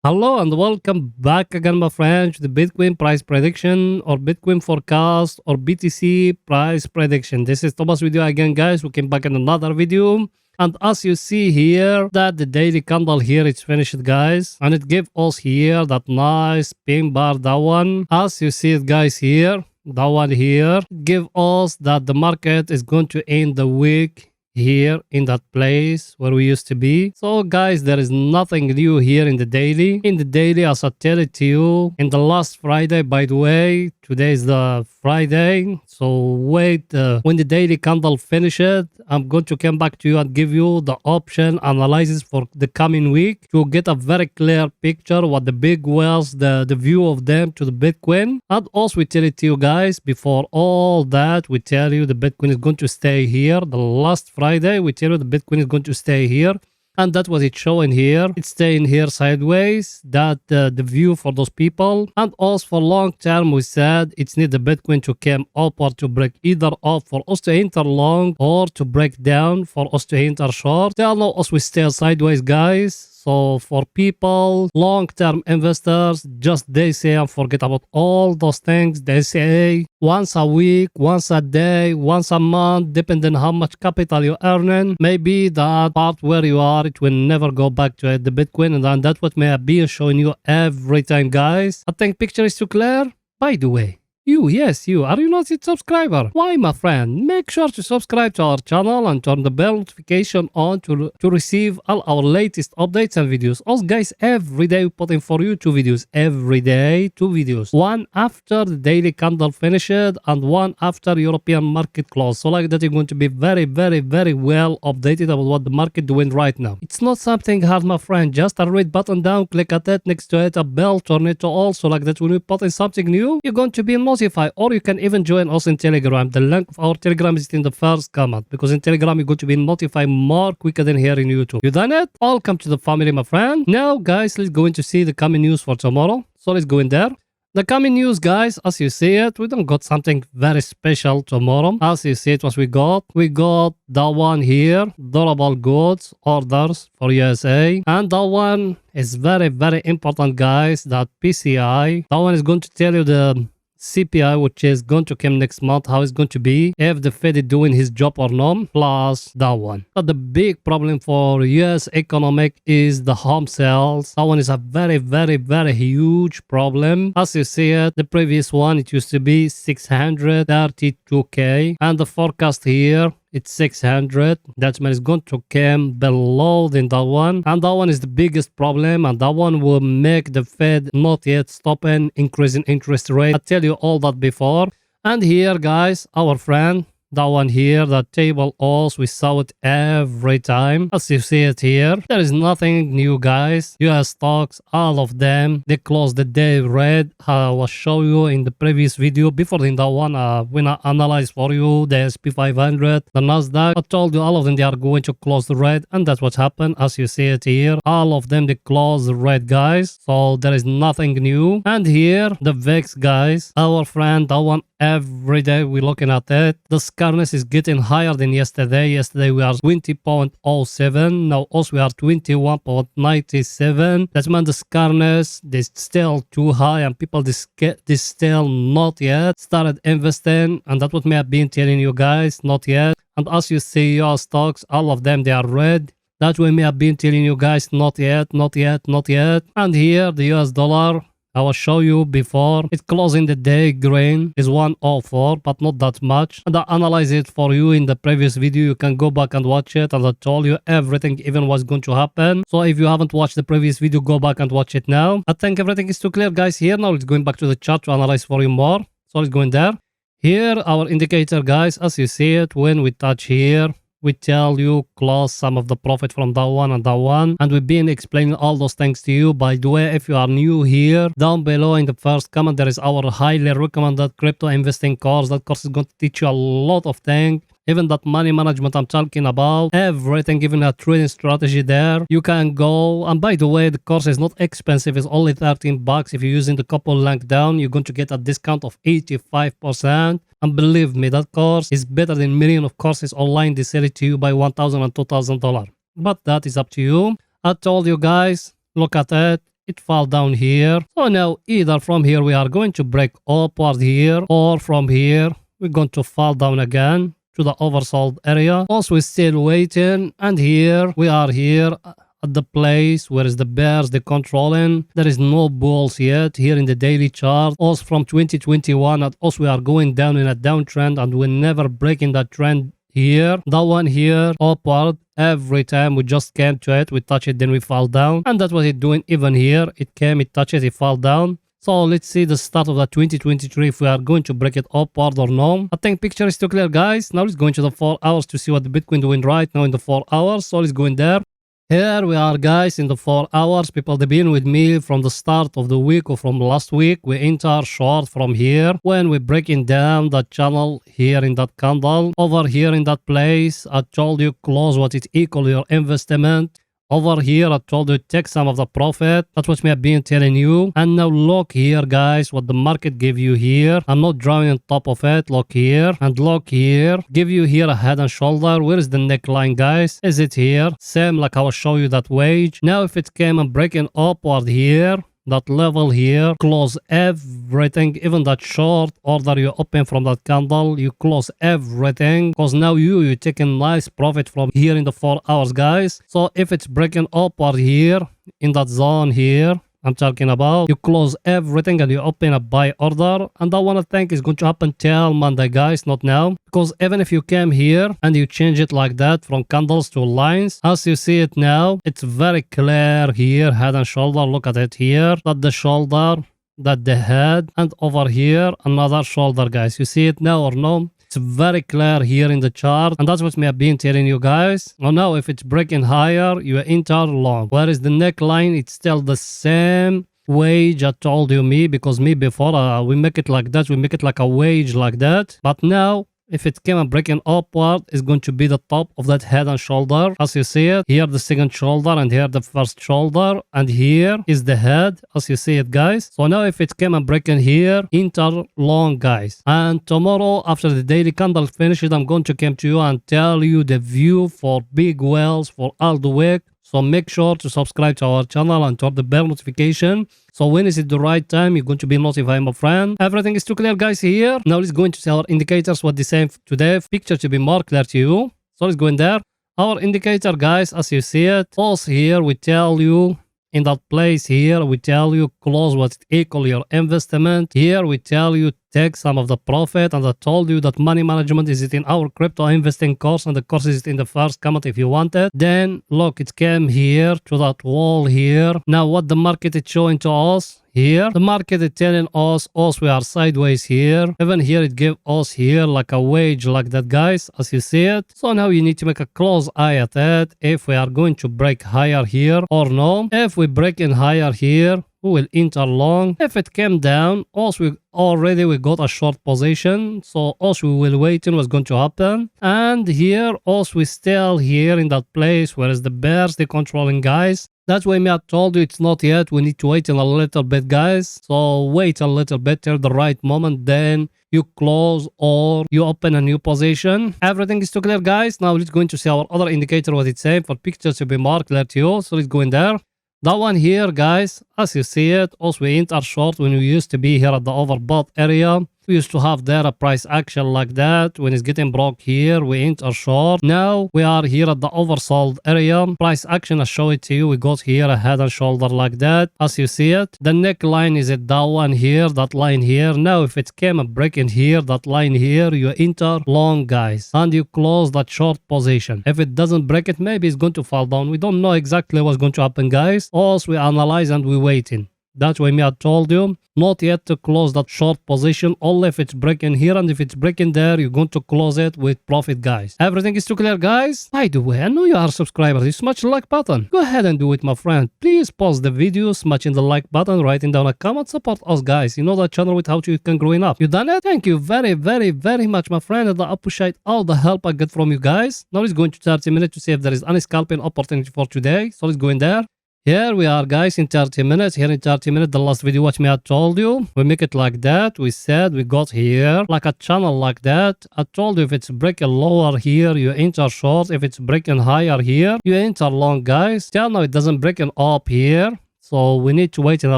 Hello and welcome back again, my friends, to the Bitcoin price prediction or Bitcoin forecast or BTC price prediction. This is Thomas with you again, guys. We came back in another video. And as you see here, that the daily candle here is finished, guys. And it gave us here that nice pin bar, that one. As you see it, guys, here, that one here, give us that the market is going to end the week here in that place where we used to be. So guys, there is nothing new here in the daily. In the daily, as I tell it to you, in the last Friday, by the way, today is the Friday. So wait, when the daily candle finishes, I'm going to come back to you and give you the option analysis for the coming week to get a very clear picture what the big whales, the view of them to the Bitcoin. And also we tell it to you guys, before all that, we tell you the Bitcoin is going to stay here. The last Friday, we tell you the Bitcoin is going to stay here. And that's what it's showing here. It's staying here sideways. That the view for those people. And also for long term, we said it's need the Bitcoin to come up or to break either up for us to enter long or to break down for us to enter short. They know us we stay sideways, guys. So for people, long-term investors, just they say and forget about all those things. They say once a week, once a day, once a month, depending how much capital you're earning. Maybe that part where you are, it will never go back to the Bitcoin. And then that's what may be showing you every time, guys. I think picture is too clear. By the way, yes, you. Are you not a subscriber? Why, my friend? Make sure to subscribe to our channel and turn the bell notification on to receive all our latest updates and videos. Also, guys, every day we put in for you 2 videos. Every day, 2 videos. One after the daily candle finished and one after European market close. So like that, you're going to be very, very, very well updated about what the market doing right now. It's not something hard, my friend. Just a red button down, click at it, next to it, a bell, turn it to all. So like that, when we put in something new, you're going to be notified, or you can even join us in Telegram. The link of our Telegram is in the first comment, because in Telegram you're going to be notified more quicker than here in YouTube. You done it? Welcome to the family, my friend. Now, guys, let's go into see the coming news for tomorrow. So let's go in there. The coming news, guys, as you see it, we don't got something very special tomorrow. As you see it, what we got that one here, durable goods orders for USA. And that one is very, very important, guys, that PCI. That one is going to tell you the CPI, which is going to come next month, how it's going to be, if the Fed is doing his job or not, plus that one. But the big problem for US economic is the home sales. That one is a very, very, very huge problem. As you see it, the previous one, it used to be 632K. And the forecast here, it's 600. That means it's going to come below than that one. And that one is the biggest problem. And that one will make the Fed not yet stopping increasing interest rate. I tell you all that before. And here, guys, our friend, that one here, that table also, we saw it every time. As you see it here, there is nothing new, guys. US stocks, all of them, they closed the day red. I will show you in the previous video. Before in that one, when I analyze for you the SP 500, the Nasdaq, I told you all of them, they are going to close the red. And that's what happened. As you see it here, all of them, they close the red, guys. So there is nothing new. And here, the VIX, guys, our friend, that one, every day we're looking at it. The scarness is getting higher than yesterday. Yesterday we are 20.07. Now also we are 21.97. That means the scarness is still too high, and people this still not yet started investing. And that's what me have been telling you guys, not yet. And as you see your stocks, all of them, they are red. That's why me have been telling you guys, not yet, not yet, not yet. And here the US dollar, I will show you before. It's closing the day green is 104, but not that much. And I analyze it for you in the previous video. You can go back and watch it. And I told you everything, even what's going to happen. So if you haven't watched the previous video, go back and watch it now. I think everything is too clear, guys. Here now, let's going back to the chart to analyze for you more. So let's go in there. Here, our indicator, guys, as you see it, when we touch here, we tell you close some of the profit from that one and that one, and we've been explaining all those things to you. By the way, if you are new here, down below in the first comment there is our highly recommended crypto investing course. That course is going to teach you a lot of things, even that money management I'm talking about, everything, even a trading strategy there. You can go, and by the way, the course is not expensive. It's only 13 bucks. If you're using the coupon link down, you're going to get a discount of 85%. And believe me, that course is better than millions of courses online they sell it to you by $1,000 and $2,000. But that is up to you. I told you guys, look at it. it fall down here. So now either from here we are going to break upward here, or from here we're going to fall down again to the oversold area. Also we're still waiting, and here we are here at the place where is the bears they controlling. There is no bulls yet here in the daily chart. Also from 2021, and also we are going down in a downtrend, and we're never breaking that trend here. That one here upward. Every time we just came to it, we touch it, then we fall down, and that's what it's doing even here. It came, it touches, it fall down. So let's see the start of the 2023 if we are going to break it upward or no. I think picture is too clear, guys. Now let's go into the 4 hours to see what the Bitcoin doing right now in the 4 hours. So let's go in there. Here we are, guys, in the 4 hours. People, they've been with me from the start of the week or from last week. We enter short from here when we're breaking down that channel here in that candle. Over here in that place, I told you close what is equal your investment. Over here, I told you take some of the profit. That's what me have been telling you. And now look here, guys, what the market give you here. I'm not drawing on top of it. Look here and look here. Give you here a head and shoulder. Where is the neckline, guys? Is it here? Same like I will show you that wage. Now if it came and breaking upward here, that level here, close everything, even that short order you open from that candle, you close everything, because now you're taking nice profit from here in the 4 hours, guys. So if it's breaking upward here in that zone here I'm talking about, you close everything and you open a buy order, and that one I think is going to happen till Monday, guys, not now, because even if you came here and you change it like that from candles to lines, as you see it now, it's very clear here, head and shoulder. Look at it here, that the shoulder, that the head, and over here another shoulder, guys. You see it now or no? It's very clear here in the chart, and that's what me have been telling you guys. Now if it's breaking higher, you enter long. Where is the neckline? It's still the same wage I told you me, because me before we make it like that, we make it like a wage like that. But now if it came and breaking upward, it's going to be the top of that head and shoulder. As you see it, here the second shoulder, and here the first shoulder, and here is the head, as you see it, guys. So now if it came and breaking here, enter long, guys. And tomorrow, after the daily candle finishes, I'm going to come to you and tell you the view for big whales for all the week. So make sure to subscribe to our channel and turn the bell notification. So when is it the right time, you're going to be notified, my friend. Everything is too clear, guys, here. Now let's go into our indicators, what the same today. Picture to be more clear to you. So let's go in there. Our indicator, guys, as you see it. Also here, we tell you, in that place here, we tell you close what equal your investment. Here we tell you take some of the profit, and I told you that money management is it in our crypto investing course, and the course is in the first comment if you want it. Then look, it came here to that wall here. Now what the market is showing to us here, the market is telling us we are sideways here. Even here it gave us here like a wage like that, guys, as you see it. So now you need to make a close eye at it if we are going to break higher here or no. If we break in higher here, we will enter long. If it came down, also we got a short position, so also we will wait in what's going to happen. And here also we still here in that place where is the bears they controlling, guys. That's why me I told you it's not yet. We need to wait in a little bit, guys. So wait a little bit till the right moment, then you close or you open a new position. Everything is too clear, guys. Now let's go into see our other indicator what it's saying for pictures to be more clear to you. So let's go in there. That one here, guys, as you see it, also we enter short when we used to be here at the overbought area. We used to have there a price action like that. When it's getting broke here, we enter short. Now we are here at the oversold area. Price action, I show it to you. We got here a head and shoulder like that, as you see it. The neckline is at that one here, that line here. Now if it came and break in here, that line here, you enter long, guys, and you close that short position. If it doesn't break it, maybe it's going to fall down. We don't know exactly what's going to happen, guys. Also we analyze and we waiting. That's why me I told you not yet to close that short position, only if it's breaking here, and if it's breaking there, you're going to close it with profit, guys. Everything is too clear, guys. By the way, I know you are a subscriber. You smash the like button. Go ahead and do it, my friend. Please pause the video, smashing the like button, writing down a comment, support us, guys. You know that channel without you can growing up. You done it? Thank you very, very, very much, my friend, and I appreciate all the help I get from you guys. Now let's go into 30 minutes to see if there is any scalping opportunity for today. So let's go in there. Here we are, guys, in 30 minutes. Here in 30 minutes, the last video watch me I told you. We make it like that. We said we got here like a channel like that. I told you if it's breaking lower here, you enter short. If it's breaking higher here, you enter long, guys. Till now it doesn't breaking up here. So we need to wait a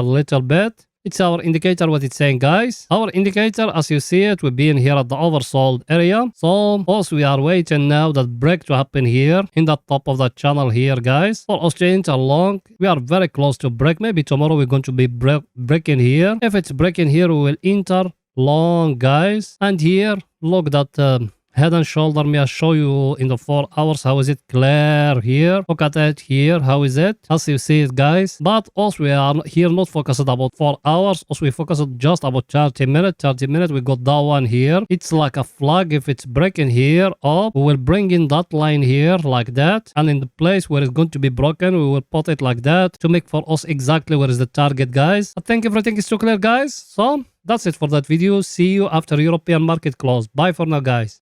little bit. It's our indicator, what it's saying, guys. Our indicator, as you see it, we've been here at the oversold area. So also we are waiting now that break to happen here in the top of the channel here, guys. For us change along, we are very close to break. Maybe tomorrow we're going to be breaking here. If it's breaking here, we will enter long, guys. And here, look that head and shoulder. May I show you in the 4 hours how is it clear here. Look at it here, how is it, as you see it, guys. But also we are here not focused about 4 hours. Also we focused just about 30 minutes. We got that one here. It's like a flag. If it's breaking here up, we will bring in that line here like that, and in the place where it's going to be broken, we will put it like that to make for us exactly where is the target, guys. I think everything is too clear, guys. So that's it for that video. See you after European market close. Bye for now, guys.